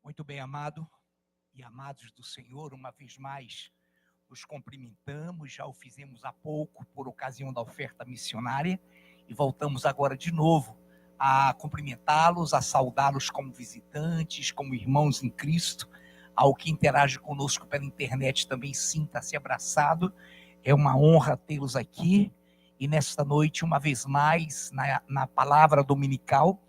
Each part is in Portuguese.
Muito bem, amado e amados do Senhor, uma vez mais nos cumprimentamos, já o fizemos há pouco por ocasião da oferta missionária e voltamos agora de novo a cumprimentá-los, a saudá-los como visitantes, como irmãos em Cristo. Ao que interage conosco pela internet também sinta-se abraçado. É uma honra tê-los aqui e nesta noite, uma vez mais, na palavra dominical,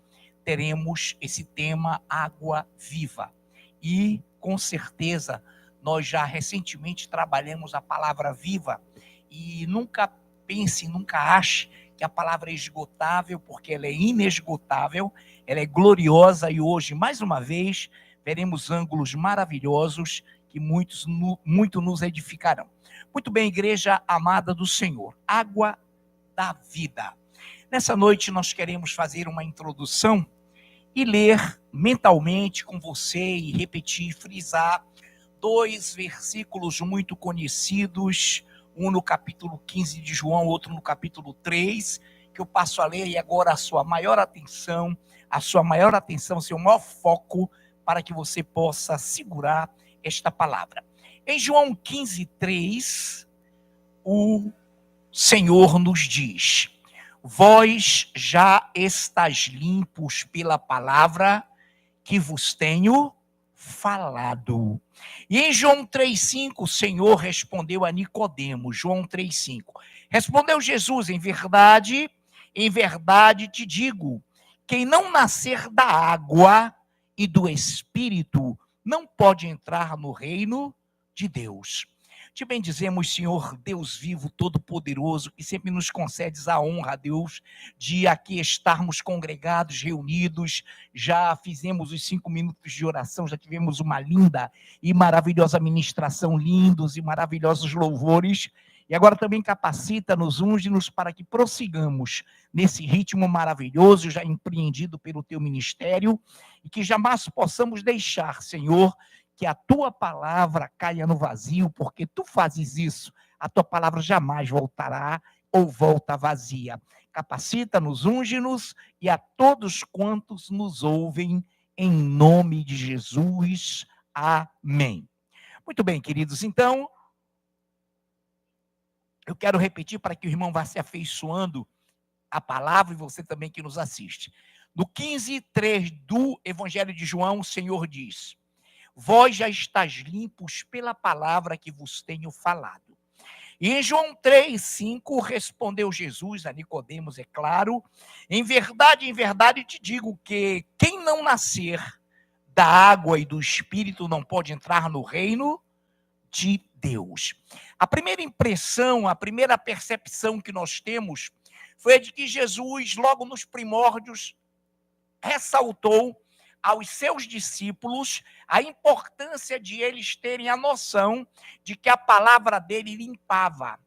teremos esse tema Água Viva. E, com certeza, nós já recentemente trabalhamos a palavra viva e nunca pense, nunca ache que a palavra é esgotável, porque ela é inesgotável, ela é gloriosa e hoje, mais uma vez, veremos ângulos maravilhosos que muito nos edificarão. Muito bem, igreja amada do Senhor, água da vida. Nessa noite nós queremos fazer uma introdução e ler mentalmente com você e repetir, frisar dois versículos muito conhecidos, um no capítulo 15 de João, outro no capítulo 3, que eu passo a ler e agora a sua maior atenção, seu maior foco, para que você possa segurar esta palavra. Em João 15, 3, o Senhor nos diz: vós já estáis limpos pela palavra que vos tenho falado. E em João 3,5, o Senhor respondeu a Nicodemos, João 3,5. Respondeu Jesus: em verdade te digo, quem não nascer da água e do Espírito não pode entrar no reino de Deus. Te bendizemos, Senhor, Deus vivo, todo-poderoso, que sempre nos concedes a honra, Deus, de aqui estarmos congregados, reunidos. Já fizemos os 5 minutos de oração, já tivemos uma linda e maravilhosa ministração, lindos e maravilhosos louvores. E agora também capacita-nos, unge-nos para que prossigamos nesse ritmo maravilhoso, já empreendido pelo teu ministério, e que jamais possamos deixar, Senhor, que a tua palavra caia no vazio, porque tu fazes isso, a tua palavra jamais voltará ou volta vazia. Capacita-nos, unge-nos e a todos quantos nos ouvem, em nome de Jesus. Amém. Muito bem, queridos, então, eu quero repetir para que o irmão vá se afeiçoando à palavra e você também que nos assiste. No 15:3 do Evangelho de João, o Senhor diz: vós já estáis limpos pela palavra que vos tenho falado. E em João 3,5 respondeu Jesus a Nicodemos, é claro: em verdade te digo que quem não nascer da água e do Espírito não pode entrar no reino de Deus. A primeira impressão, a primeira percepção que nós temos foi a de que Jesus, logo nos primórdios, ressaltou aos seus discípulos a importância de eles terem a noção de que a palavra dele limpava,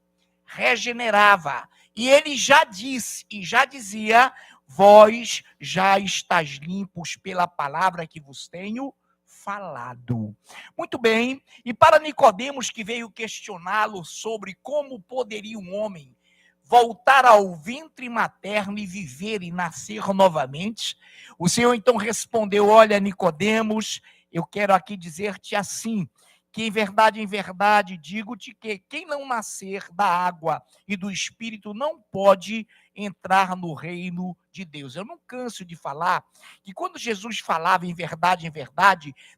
regenerava. E ele já disse e já dizia: vós já estáis limpos pela palavra que vos tenho falado. Muito bem, e para Nicodemos, que veio questioná-lo sobre como poderia um homem voltar ao ventre materno e viver e nascer novamente, o Senhor então respondeu: olha, Nicodemos, eu quero aqui dizer-te assim, que em verdade digo-te que quem não nascer da água e do Espírito não pode entrar no reino de Deus. Eu não canso de falar que quando Jesus falava em verdade,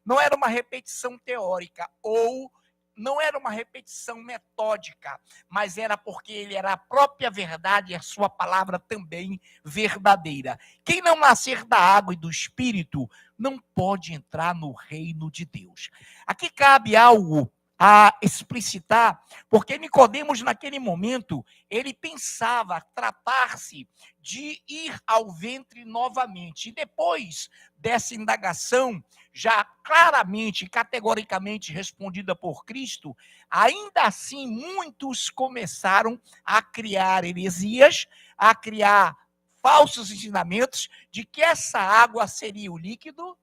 não era uma repetição teórica ou não era uma repetição metódica, mas era porque ele era a própria verdade e a sua palavra também verdadeira. Quem não nascer da água e do Espírito não pode entrar no reino de Deus. Aqui cabe algo a explicitar, porque Nicodemos, naquele momento, ele pensava tratar-se de ir ao ventre novamente. E depois dessa indagação, já claramente, categoricamente respondida por Cristo, ainda assim muitos começaram a criar heresias, a criar falsos ensinamentos de que essa água seria o líquido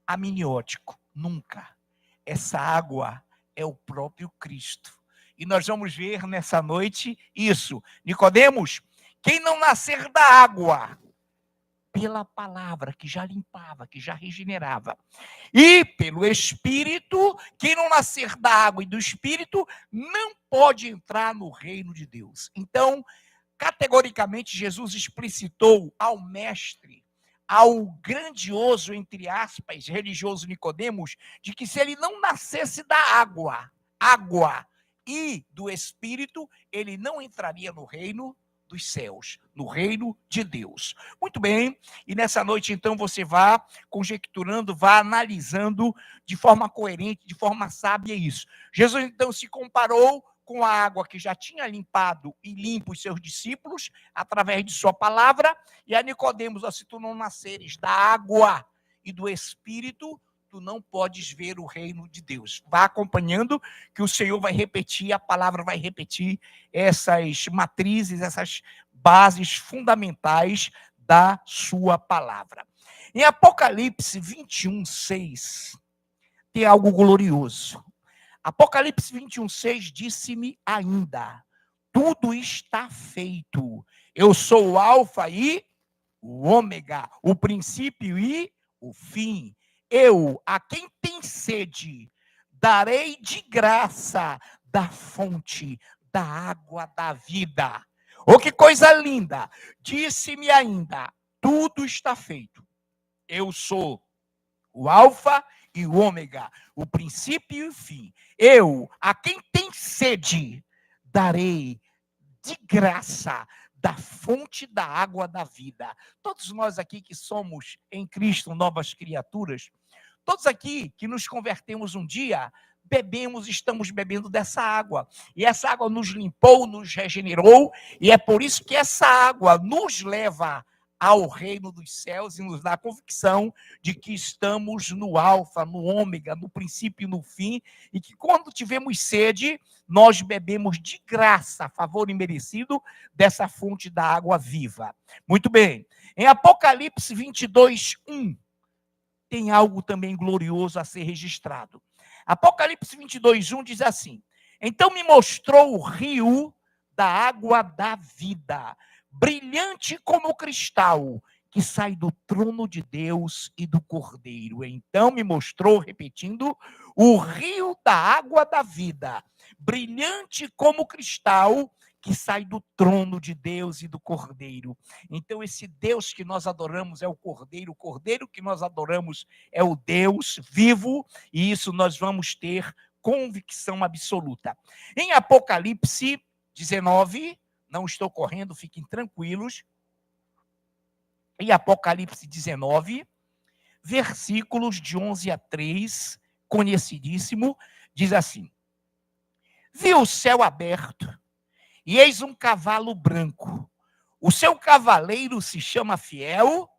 amniótico. Nunca. Essa água é o próprio Cristo. E nós vamos ver nessa noite isso. Nicodemos, quem não nascer da água pela palavra que já limpava, que já regenerava, e pelo Espírito. Quem não nascer da água e do Espírito não pode entrar no reino de Deus. Então, categoricamente, Jesus explicitou ao mestre, ao grandioso, entre aspas, religioso Nicodemos, de que se ele não nascesse da água e do Espírito, ele não entraria no reino dos céus, no reino de Deus. Muito bem, e nessa noite, então, você vá conjecturando, vá analisando de forma coerente, de forma sábia isso. Jesus, então, se comparou com a água que já tinha limpado e limpo os seus discípulos, através de sua palavra, e a Nicodemos: se tu não nasceres da água e do Espírito, tu não podes ver o reino de Deus. Vá acompanhando que o Senhor vai repetir, a palavra vai repetir essas matrizes, essas bases fundamentais da sua palavra. Em Apocalipse 21:6, tem algo glorioso. Apocalipse 21:6, disse-me ainda: tudo está feito. Eu sou o alfa e o ômega, o princípio e o fim. Eu, a quem tem sede, darei de graça da fonte da água da vida. Oh, que coisa linda! Disse-me ainda: tudo está feito. Eu sou o alfa e o ômega, o princípio e o fim. Eu, a quem tem sede, darei de graça da fonte da água da vida. Todos nós aqui que somos em Cristo novas criaturas, todos aqui que nos convertemos um dia, estamos bebendo dessa água. E essa água nos limpou, nos regenerou, e é por isso que essa água nos leva ao reino dos céus e nos dá a convicção de que estamos no alfa, no ômega, no princípio e no fim, e que quando tivermos sede, nós bebemos de graça, favor imerecido, dessa fonte da água viva. Muito bem. Em Apocalipse 22:1, tem algo também glorioso a ser registrado. Apocalipse 22:1 diz assim: então me mostrou o rio da água da vida, brilhante como cristal, que sai do trono de Deus e do Cordeiro. Então me mostrou, repetindo, o rio da água da vida, brilhante como cristal, que sai do trono de Deus e do Cordeiro. Então esse Deus que nós adoramos é o Cordeiro que nós adoramos é o Deus vivo, e isso nós vamos ter convicção absoluta. Em Apocalipse 19, não estou correndo, fiquem tranquilos. Em Apocalipse 19, versículos de 11-3, conhecidíssimo, diz assim: vi o céu aberto, e eis um cavalo branco. O seu cavaleiro se chama Fiel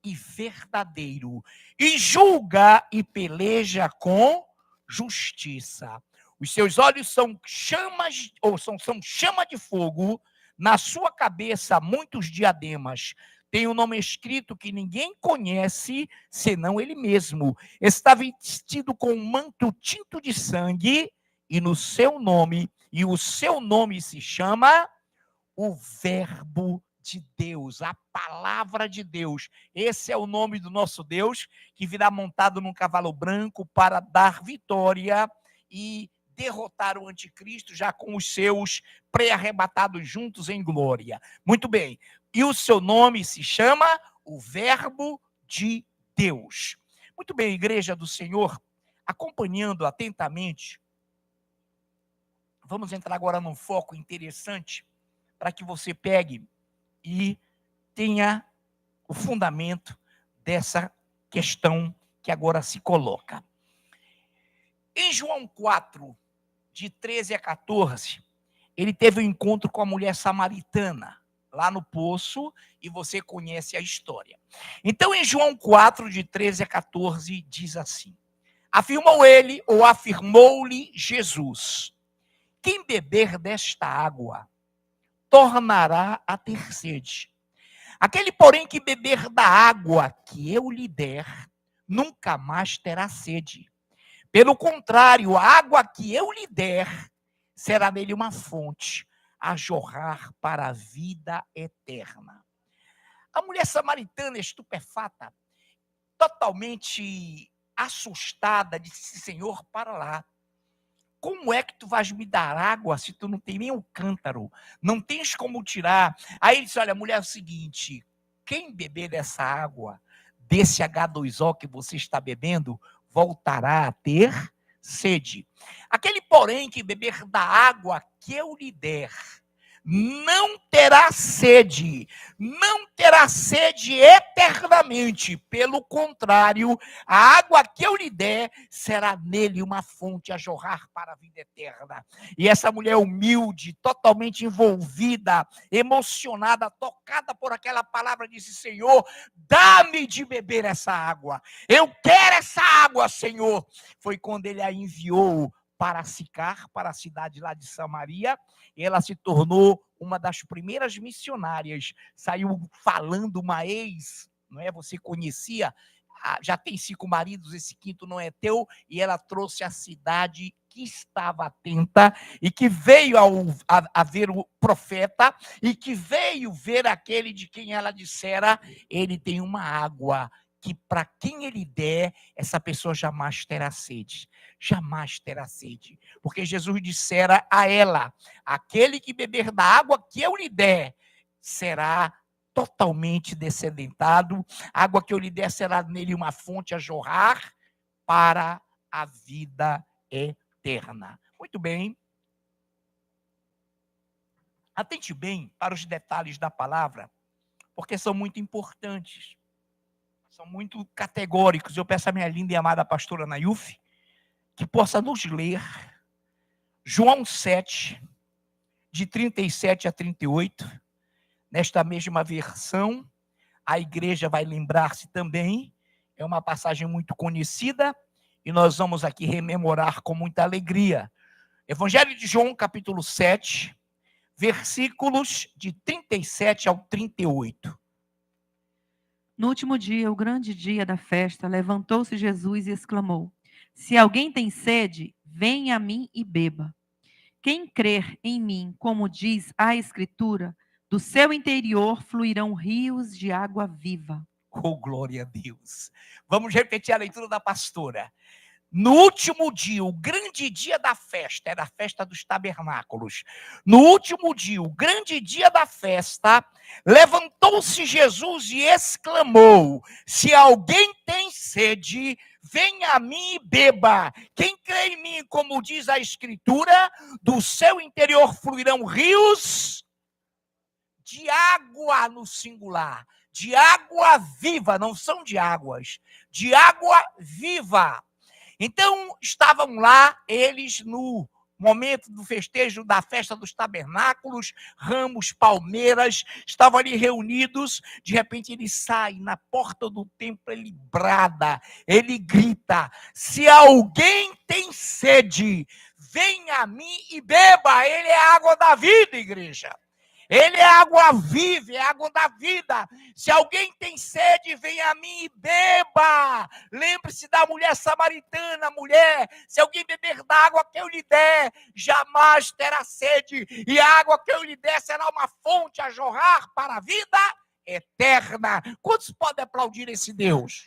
e Verdadeiro, e julga e peleja com justiça. Os seus olhos são chamas, ou são chama de fogo, na sua cabeça muitos diademas. Tem um nome escrito que ninguém conhece, senão ele mesmo. Está vestido com um manto tinto de sangue, e o seu nome se chama o Verbo de Deus, a palavra de Deus. Esse é o nome do nosso Deus, que virá montado num cavalo branco para dar vitória e derrotar o anticristo, já com os seus pré-arrebatados juntos em glória. Muito bem. E o seu nome se chama o Verbo de Deus. Muito bem, igreja do Senhor, acompanhando atentamente, vamos entrar agora num foco interessante, para que você pegue e tenha o fundamento dessa questão que agora se coloca. Em João 4, de 13-14, ele teve um encontro com a mulher samaritana, lá no poço, e você conhece a história. Então, em João 4, de 13-14, diz assim: afirmou-lhe Jesus: quem beber desta água tornará a ter sede. Aquele, porém, que beber da água que eu lhe der, nunca mais terá sede. Pelo contrário, a água que eu lhe der será nele uma fonte a jorrar para a vida eterna. A mulher samaritana, estupefata, totalmente assustada, disse: Senhor, para lá. Como é que tu vais me dar água se tu não tem nem um cântaro? Não tens como tirar. Aí ele disse: olha, mulher, é o seguinte, quem beber dessa água, desse H2O que você está bebendo, voltará a ter sede. Aquele, porém, que beber da água que eu lhe der, não terá sede eternamente. Pelo contrário, a água que eu lhe der será nele uma fonte a jorrar para a vida eterna. E essa mulher humilde, totalmente envolvida, emocionada, tocada por aquela palavra, disse: Senhor, dá-me de beber essa água. Eu quero essa água, Senhor. Foi quando ele a enviou para Sicar, para a cidade lá de Samaria, e ela se tornou uma das primeiras missionárias. Saiu falando uma ex, não é? Você conhecia, já tem 5 maridos, esse 5º não é teu, e ela trouxe a cidade que estava atenta e que veio a ver o profeta e que veio ver aquele de quem ela dissera: ele tem uma água que para quem ele der, essa pessoa jamais terá sede. Jamais terá sede. Porque Jesus dissera a ela: aquele que beber da água que eu lhe der, será totalmente descedentado. A água que eu lhe der será nele uma fonte a jorrar para a vida eterna. Muito bem. Atente bem para os detalhes da palavra, porque são muito importantes. São muito categóricos. Eu peço à minha linda e amada pastora Nayuf que possa nos ler João 7, de 37 a 38. Nesta mesma versão, a igreja vai lembrar-se também. É uma passagem muito conhecida e nós vamos aqui rememorar com muita alegria. Evangelho de João, capítulo 7, versículos de 37 ao 38. No último dia, o grande dia da festa, levantou-se Jesus e exclamou: Se alguém tem sede, venha a mim e beba. Quem crer em mim, como diz a Escritura, do seu interior fluirão rios de água viva. Oh, glória a Deus. Vamos repetir a leitura da pastora. No último dia, o grande dia da festa, era a festa dos tabernáculos. No último dia, o grande dia da festa, levantou-se Jesus e exclamou: se alguém tem sede, venha a mim e beba. Quem crê em mim, como diz a Escritura, do seu interior fluirão rios de água, no singular, de água viva, não são de águas, de água viva. Então, estavam lá eles no momento do festejo da festa dos tabernáculos, ramos, palmeiras, estavam ali reunidos. De repente ele sai na porta do templo, ele brada, ele grita: se alguém tem sede, venha a mim e beba. Ele é a água da vida, igreja. Ele é água viva, é água da vida. Se alguém tem sede, venha a mim e beba. Lembre-se da mulher samaritana, mulher. Se alguém beber da água que eu lhe der, jamais terá sede. E a água que eu lhe der será uma fonte a jorrar para a vida eterna. Quantos podem aplaudir esse Deus?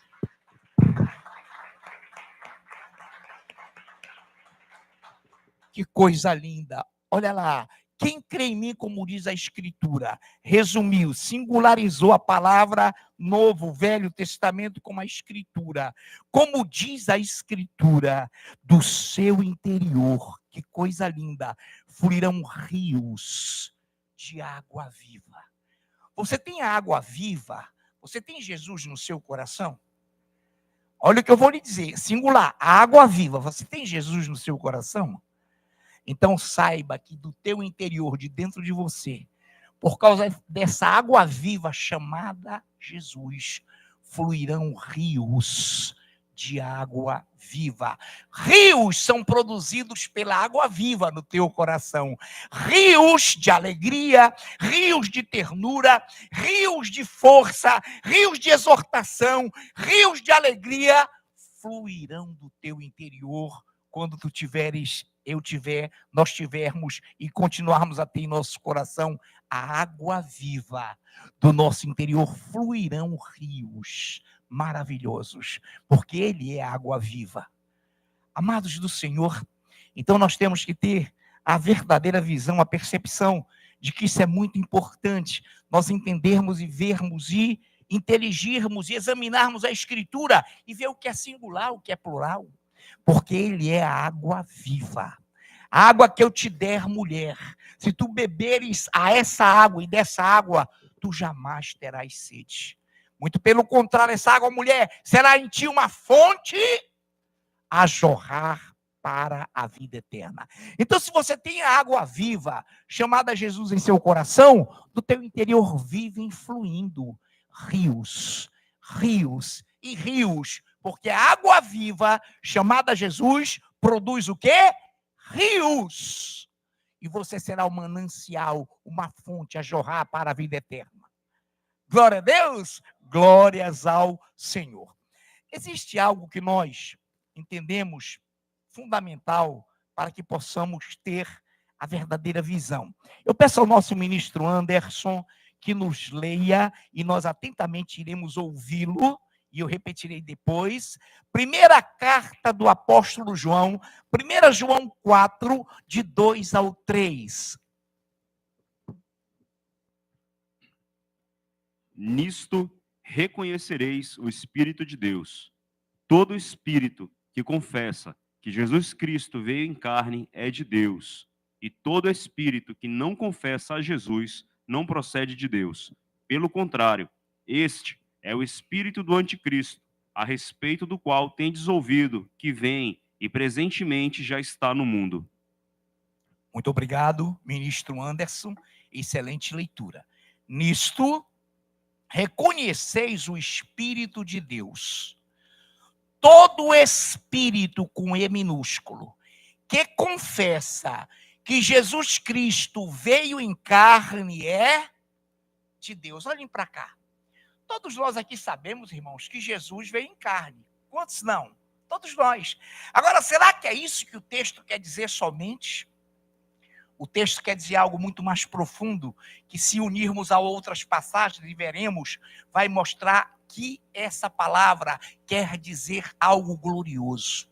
Que coisa linda. Olha lá. Quem crê em mim, como diz a Escritura, resumiu, singularizou a palavra Novo, Velho Testamento como a Escritura. Como diz a Escritura, do seu interior, que coisa linda, fluirão rios de água viva. Você tem a água viva? Você tem Jesus no seu coração? Olha o que eu vou lhe dizer, singular, a água viva. Você tem Jesus no seu coração? Então saiba que do teu interior, de dentro de você, por causa dessa água viva chamada Jesus, fluirão rios de água viva. Rios são produzidos pela água viva no teu coração. Rios de alegria, rios de ternura, rios de força, rios de exortação, rios de alegria fluirão do teu interior quando tu tiveres nós tivermos e continuarmos a ter em nosso coração a água viva, do nosso interior fluirão rios maravilhosos, porque Ele é a água viva. Amados do Senhor, então nós temos que ter a verdadeira visão, a percepção de que isso é muito importante, nós entendermos e vermos e inteligirmos e examinarmos a Escritura e ver o que é singular, o que é plural, porque Ele é a água viva. A água que eu te der, mulher, se tu beberes a essa água e dessa água, tu jamais terás sede. Muito pelo contrário, essa água, mulher, será em ti uma fonte a jorrar para a vida eterna. Então, se você tem a água viva, chamada Jesus em seu coração, do teu interior vivem fluindo rios, rios e rios, porque a água viva, chamada Jesus, produz o quê? Rios. E você será um manancial, uma fonte a jorrar para a vida eterna. Glória a Deus, glórias ao Senhor. Existe algo que nós entendemos fundamental para que possamos ter a verdadeira visão. Eu peço ao nosso ministro Anderson que nos leia e nós atentamente iremos ouvi-lo, e eu repetirei depois. Primeira carta do apóstolo João, 1 João 4, de 2 ao 3. Nisto reconhecereis o Espírito de Deus. Todo espírito que confessa que Jesus Cristo veio em carne é de Deus, e todo espírito que não confessa a Jesus não procede de Deus. Pelo contrário, este é o espírito do anticristo, a respeito do qual tendes ouvido que vem e presentemente já está no mundo. Muito obrigado, ministro Anderson. Excelente leitura. Nisto reconheceis o Espírito de Deus. Todo espírito com E minúsculo, que confessa que Jesus Cristo veio em carne é de Deus. Olhem para cá. Todos nós aqui sabemos, irmãos, que Jesus veio em carne. Quantos não? Todos nós. Agora, será que é isso que o texto quer dizer somente? O texto quer dizer algo muito mais profundo, que se unirmos a outras passagens, e veremos, vai mostrar que essa palavra quer dizer algo glorioso.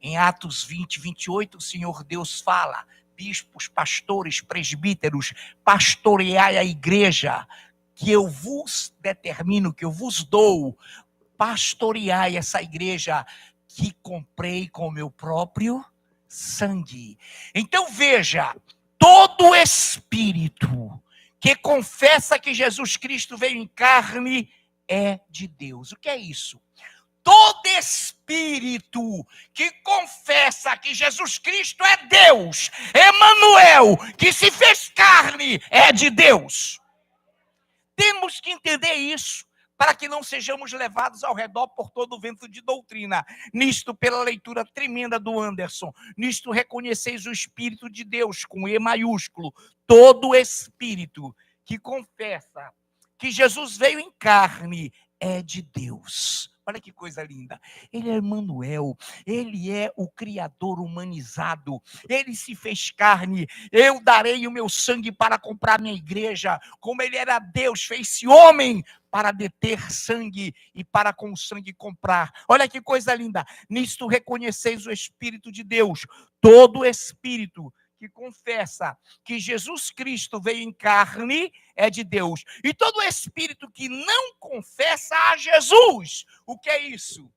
Em Atos 20, 28, o Senhor Deus fala: bispos, pastores, presbíteros, pastoreai a igreja, que eu vos determino, que eu vos dou, pastoreai essa igreja que comprei com o meu próprio sangue. Então veja, todo espírito que confessa que Jesus Cristo veio em carne é de Deus. O que é isso? Todo espírito que confessa que Jesus Cristo é Deus, Emanuel, que se fez carne, é de Deus. Temos que entender isso, para que não sejamos levados ao redor por todo o vento de doutrina. Nisto, pela leitura tremenda do Anderson, nisto reconheceis o Espírito de Deus, com E maiúsculo. Todo espírito que confessa que Jesus veio em carne é de Deus. Olha que coisa linda. Ele é Emanuel, ele é o Criador humanizado, ele se fez carne. Eu darei o meu sangue para comprar minha igreja. Como ele era Deus, fez-se homem para deter sangue e para com o sangue comprar. Olha que coisa linda. Nisto reconheceis o Espírito de Deus. Todo espírito que confessa que Jesus Cristo veio em carne é de Deus. E todo espírito que não confessa a Jesus, o que é isso?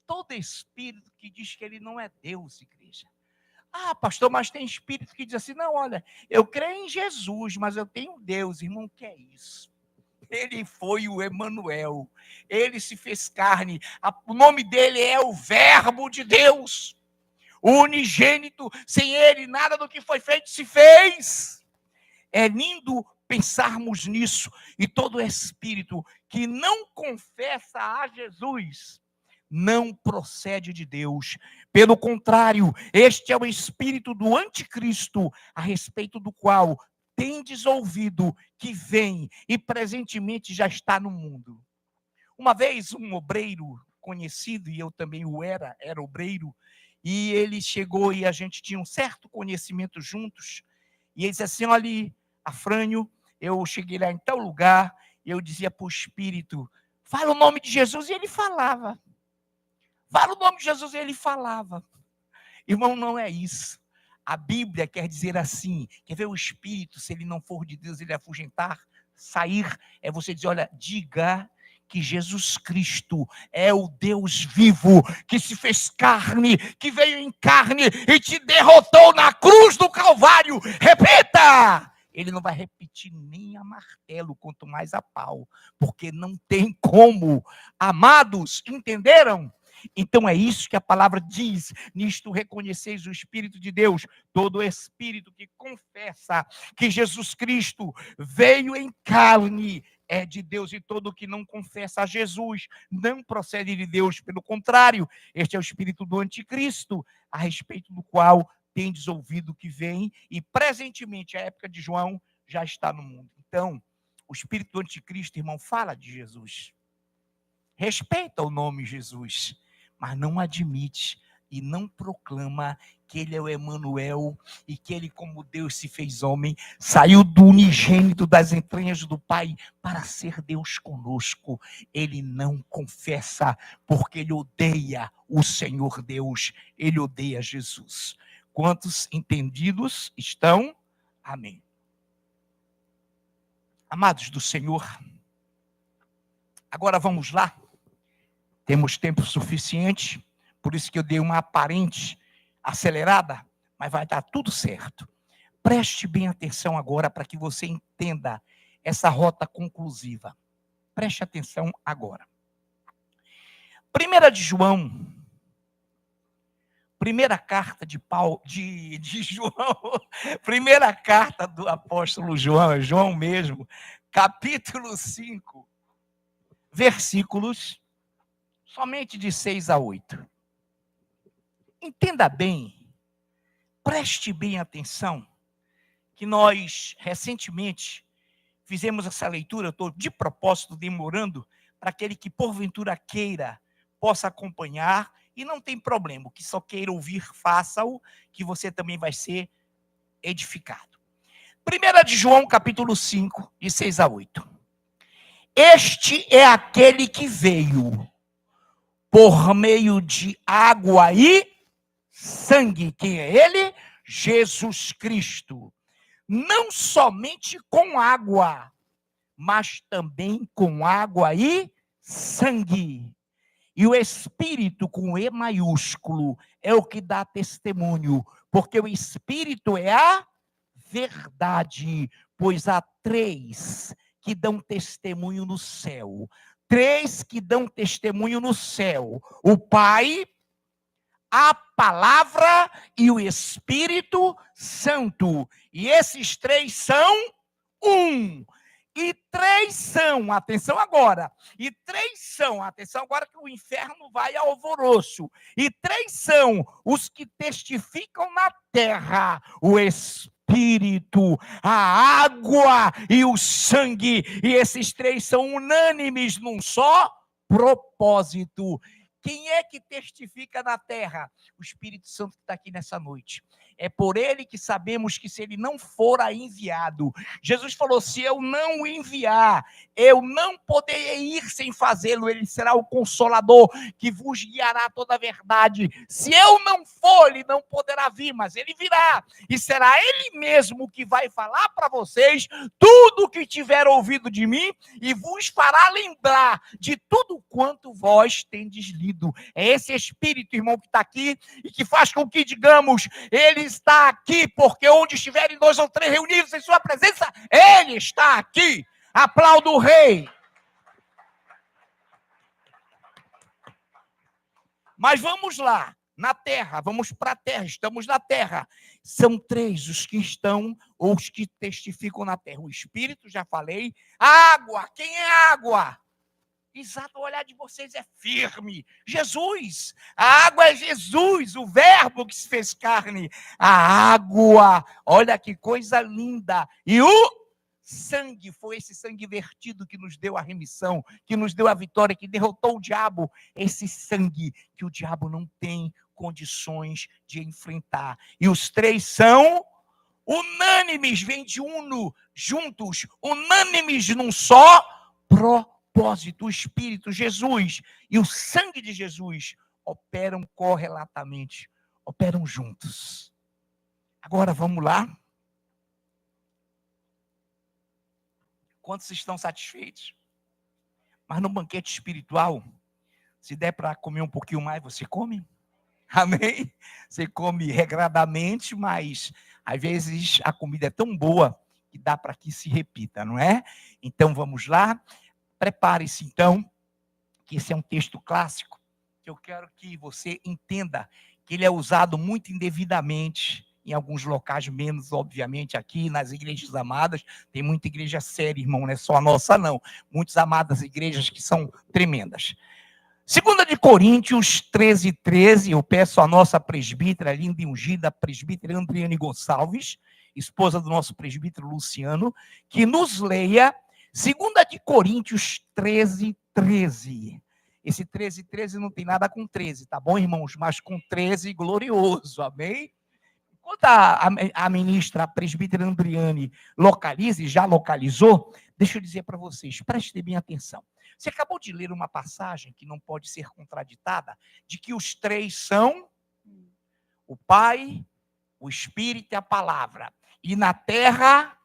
Todo espírito que diz que ele não é Deus, igreja. Ah, pastor, mas tem espírito que diz assim: não, olha, eu creio em Jesus, mas eu tenho Deus. Irmão, o que é isso? Ele foi o Emanuel, ele se fez carne, o nome dele é o Verbo de Deus. O unigênito, sem ele, nada do que foi feito se fez. É lindo pensarmos nisso. E todo espírito que não confessa a Jesus não procede de Deus. Pelo contrário, este é o espírito do anticristo, a respeito do qual tendes ouvido que vem e presentemente já está no mundo. Uma vez um obreiro conhecido, e eu também era obreiro, E ele chegou e a gente tinha um certo conhecimento juntos. E ele disse assim, olha, Afrânio, eu cheguei lá em tal lugar, e eu dizia para o Espírito, fala o nome de Jesus, e ele falava. Fala o nome de Jesus, e ele falava. Irmão, não é isso. A Bíblia quer dizer assim, quer ver o Espírito, se ele não for de Deus, ele afugentar, sair, é você dizer, olha, diga que Jesus Cristo é o Deus vivo, que se fez carne, que veio em carne e te derrotou na cruz do Calvário. Repita! Ele não vai repetir nem a martelo, quanto mais a pau, porque não tem como. Amados, entenderam? Então é isso que a palavra diz, nisto reconheceis o Espírito de Deus, todo espírito que confessa que Jesus Cristo veio em carne, é de Deus, e todo que não confessa a Jesus não procede de Deus, pelo contrário, este é o espírito do anticristo, a respeito do qual tendes ouvido que vem, e presentemente, a época de João, já está no mundo. Então, o espírito do anticristo, irmão, fala de Jesus, respeita o nome Jesus, mas não admite e não proclama que ele é o Emanuel e que ele, como Deus se fez homem, saiu do unigênito das entranhas do Pai para ser Deus conosco. Ele não confessa porque ele odeia o Senhor Deus, ele odeia Jesus. Quantos entendidos estão? Amém. Amados do Senhor, agora vamos lá. Temos tempo suficiente, por isso que eu dei uma aparente acelerada, mas vai dar tudo certo. Preste bem atenção agora para que você entenda essa rota conclusiva. Preste atenção agora. 1 de João, primeira carta de João, primeira carta do apóstolo João, é João mesmo, capítulo 5, versículos somente de 6 a 8. Entenda bem, preste bem atenção, que nós recentemente fizemos essa leitura, eu estou de propósito demorando, para aquele que porventura queira, possa acompanhar, e não tem problema, o que só queira ouvir, faça-o, que você também vai ser edificado. 1 de João, capítulo 5, de 6 a 8. Este é aquele que veio por meio de água e sangue. Quem é ele? Jesus Cristo. Não somente com água, mas também com água e sangue. E o Espírito, com E maiúsculo, é o que dá testemunho, porque o Espírito é a verdade, pois há 3 que dão testemunho no céu. 3 que dão testemunho no céu: o Pai, a Palavra e o Espírito Santo. E esses 3 são um. E 3 são, atenção agora, e 3 são, atenção agora que o inferno vai ao alvoroço, e 3 são os que testificam na terra: o Espírito, a água e o sangue, e esses 3 são unânimes num só propósito. Quem é que testifica na terra? O Espírito Santo que está aqui nessa noite. É por ele que sabemos que se ele não for enviado, Jesus falou, se eu não o enviar, eu não poderei ir sem fazê-lo, ele será o Consolador que vos guiará toda a verdade. Se eu não for, ele não poderá vir, mas ele virá, e será ele mesmo que vai falar para vocês tudo o que tiver ouvido de mim, e vos fará lembrar de tudo quanto vós tendes lido. É esse Espírito, irmão, que está aqui, e que faz com que digamos, ele está aqui, porque onde estiverem 2 ou 3 reunidos em sua presença, ele está aqui. Aplauda o Rei. Mas vamos lá, na terra, vamos para a terra, estamos na terra. São 3 os que estão, ou os que testificam na terra. O Espírito, já falei. Água, quem é água? Exato, o olhar de vocês é firme. Jesus, a água é Jesus, o verbo que se fez carne. A água, olha que coisa linda. E o sangue, foi esse sangue vertido que nos deu a remissão, que nos deu a vitória, que derrotou o diabo. Esse sangue que o diabo não tem condições de enfrentar. E os três são unânimes, vem de uno, juntos, unânimes num só propósito. O Espírito, Jesus e o sangue de Jesus operam correlatamente, operam juntos. Agora vamos lá. Quantos estão satisfeitos? Mas no banquete espiritual, se der para comer um pouquinho mais, você come? Amém? Você come regradamente, mas às vezes a comida é tão boa que dá para que se repita, não é? Então vamos lá. Prepare-se então, que esse é um texto clássico, que eu quero que você entenda que ele é usado muito indevidamente em alguns locais, menos, obviamente, aqui nas igrejas amadas. Tem muita igreja séria, irmão, não é só a nossa, não. Muitas amadas igrejas que são tremendas. 2 de Coríntios 13:13, eu peço à nossa presbítera, linda e ungida, a presbítera Andriane Gonçalves, esposa do nosso presbítero Luciano, que nos leia 2 de Coríntios 13:13. Esse 13:13 não tem nada com 13, tá bom, irmãos? Mas com 13 glorioso, amém? Enquanto a ministra, a presbítera Andriane, localiza, e já localizou, deixa eu dizer para vocês, prestem bem atenção. Você acabou de ler uma passagem que não pode ser contraditada, de que os três são o Pai, o Espírito e a Palavra. E na terra,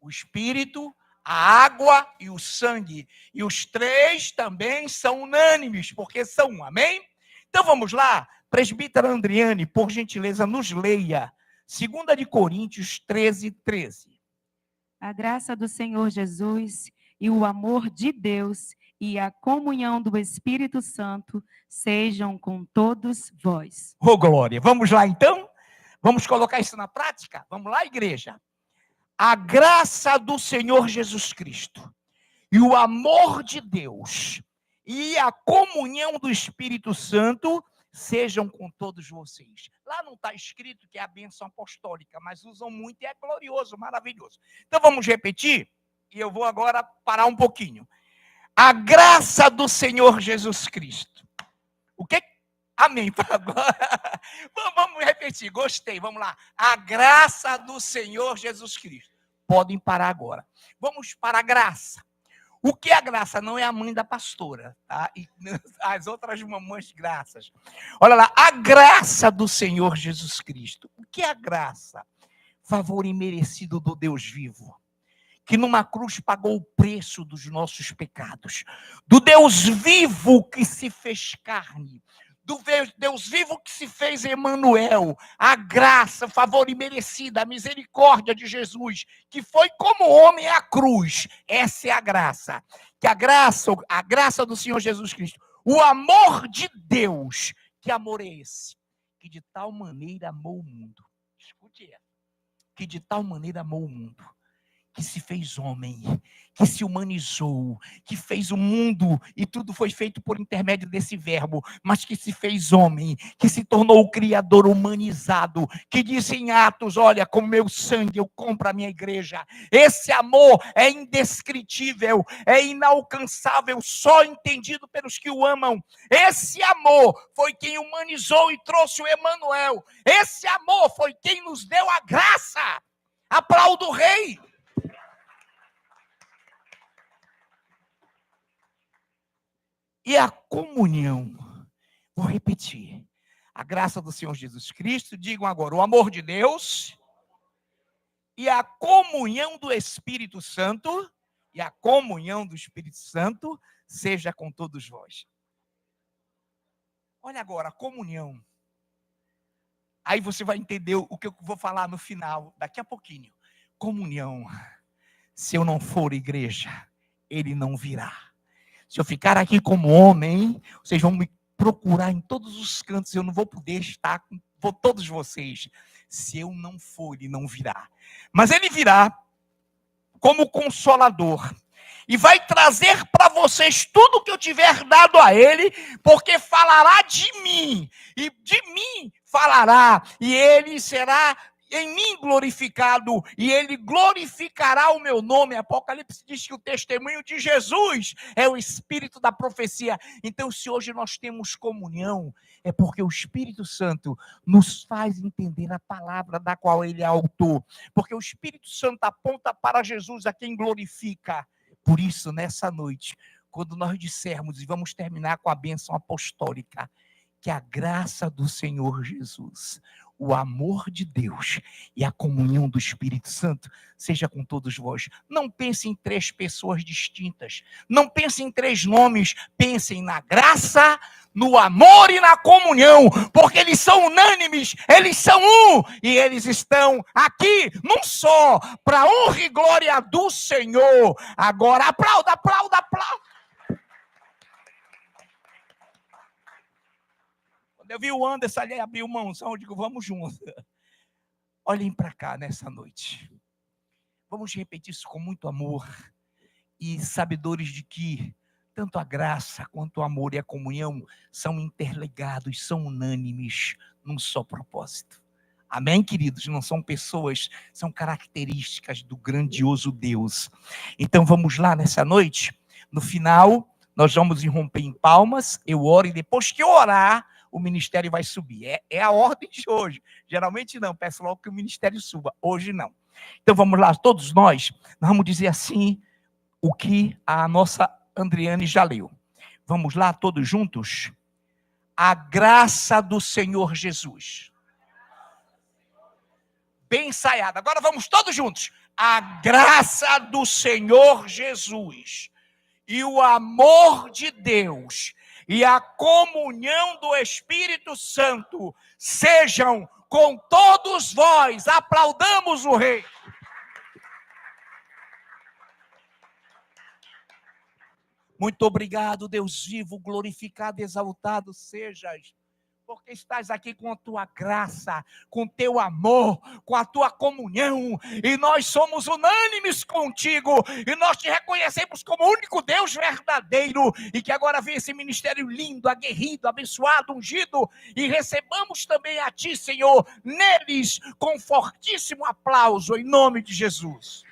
o Espírito, a água e o sangue. E os três também são unânimes, porque são um, amém? Então vamos lá, presbítera Andriane, por gentileza, nos leia 2 de Coríntios 13:13. A graça do Senhor Jesus e o amor de Deus e a comunhão do Espírito Santo sejam com todos vós. Ô, glória! Vamos lá, então? Vamos colocar isso na prática? Vamos lá, igreja? A graça do Senhor Jesus Cristo e o amor de Deus e a comunhão do Espírito Santo sejam com todos vocês. Lá não está escrito que é a bênção apostólica, mas usam muito e é glorioso, maravilhoso. Então vamos repetir? E eu vou agora parar um pouquinho. A graça do Senhor Jesus Cristo. O que? Amém. Vamos repetir, gostei, vamos lá. A graça do Senhor Jesus Cristo. Podem parar agora. Vamos para a graça. O que é a graça? Não é a mãe da pastora, tá? E as outras mamães graças. Olha lá, a graça do Senhor Jesus Cristo. O que é a graça? Favor imerecido do Deus vivo, que numa cruz pagou o preço dos nossos pecados, do Deus vivo que se fez carne, do Deus vivo que se fez Emanuel, a graça, favor imerecido, a misericórdia de Jesus, que foi como homem à cruz. Essa é a graça. Que a graça do Senhor Jesus Cristo, o amor de Deus, que amor é esse? Que de tal maneira amou o mundo. Escute, que de tal maneira amou o mundo, que se fez homem, que se humanizou, que fez o mundo, e tudo foi feito por intermédio desse verbo, mas que se fez homem, que se tornou o Criador humanizado, que disse em Atos, olha, com meu sangue eu compro a minha igreja. Esse amor é indescritível, é inalcançável, só entendido pelos que o amam. Esse amor foi quem humanizou e trouxe o Emanuel. Esse amor foi quem nos deu a graça. Aplauda o rei. E a comunhão, vou repetir, a graça do Senhor Jesus Cristo, digam agora, o amor de Deus e a comunhão do Espírito Santo, seja com todos vós. Olha agora, a comunhão. Aí você vai entender o que eu vou falar no final, daqui a pouquinho. Comunhão, se eu não for igreja, ele não virá. Se eu ficar aqui como homem, vocês vão me procurar em todos os cantos, eu não vou poder estar com todos vocês. Se eu não for, ele não virá. Mas ele virá como consolador. E vai trazer para vocês tudo que eu tiver dado a ele, porque falará de mim. E de mim falará. E ele será em mim glorificado, e ele glorificará o meu nome. Apocalipse diz que o testemunho de Jesus é o espírito da profecia. Então, se hoje nós temos comunhão, é porque o Espírito Santo nos faz entender a palavra da qual ele é autor. Porque o Espírito Santo aponta para Jesus, a quem glorifica. Por isso, nessa noite, quando nós dissermos, e vamos terminar com a bênção apostólica, que a graça do Senhor Jesus, o amor de Deus e a comunhão do Espírito Santo seja com todos vós. Não pense em 3 pessoas distintas. Não pense em 3 nomes. Pensem na graça, no amor e na comunhão. Porque eles são unânimes. Eles são um. E eles estão aqui num só. Para a honra e glória do Senhor. Agora aplauda, aplauda, aplauda. Eu vi o Anderson ali abrir o mãozão, eu digo, vamos juntos. Olhem para cá nessa noite. Vamos repetir isso com muito amor e sabedores de que tanto a graça quanto o amor e a comunhão são interligados, são unânimes num só propósito. Amém, queridos? Não são pessoas, são características do grandioso Deus. Então vamos lá nessa noite. No final, nós vamos irromper em palmas, eu oro e depois que eu orar, o ministério vai subir. É a ordem de hoje. Geralmente não, peço logo que o ministério suba. Hoje não. Então vamos lá, todos nós vamos dizer assim o que a nossa Andriane já leu. Vamos lá, todos juntos? A graça do Senhor Jesus. Bem ensaiado. Agora vamos todos juntos. A graça do Senhor Jesus e o amor de Deus e a comunhão do Espírito Santo sejam com todos vós. Aplaudamos o Rei. Muito obrigado, Deus vivo, glorificado, exaltado sejas, porque estás aqui com a tua graça, com teu amor, com a tua comunhão, e nós somos unânimes contigo, e nós te reconhecemos como o único Deus verdadeiro, e que agora vem esse ministério lindo, aguerrido, abençoado, ungido, e recebamos também a ti, Senhor, neles, com fortíssimo aplauso, em nome de Jesus.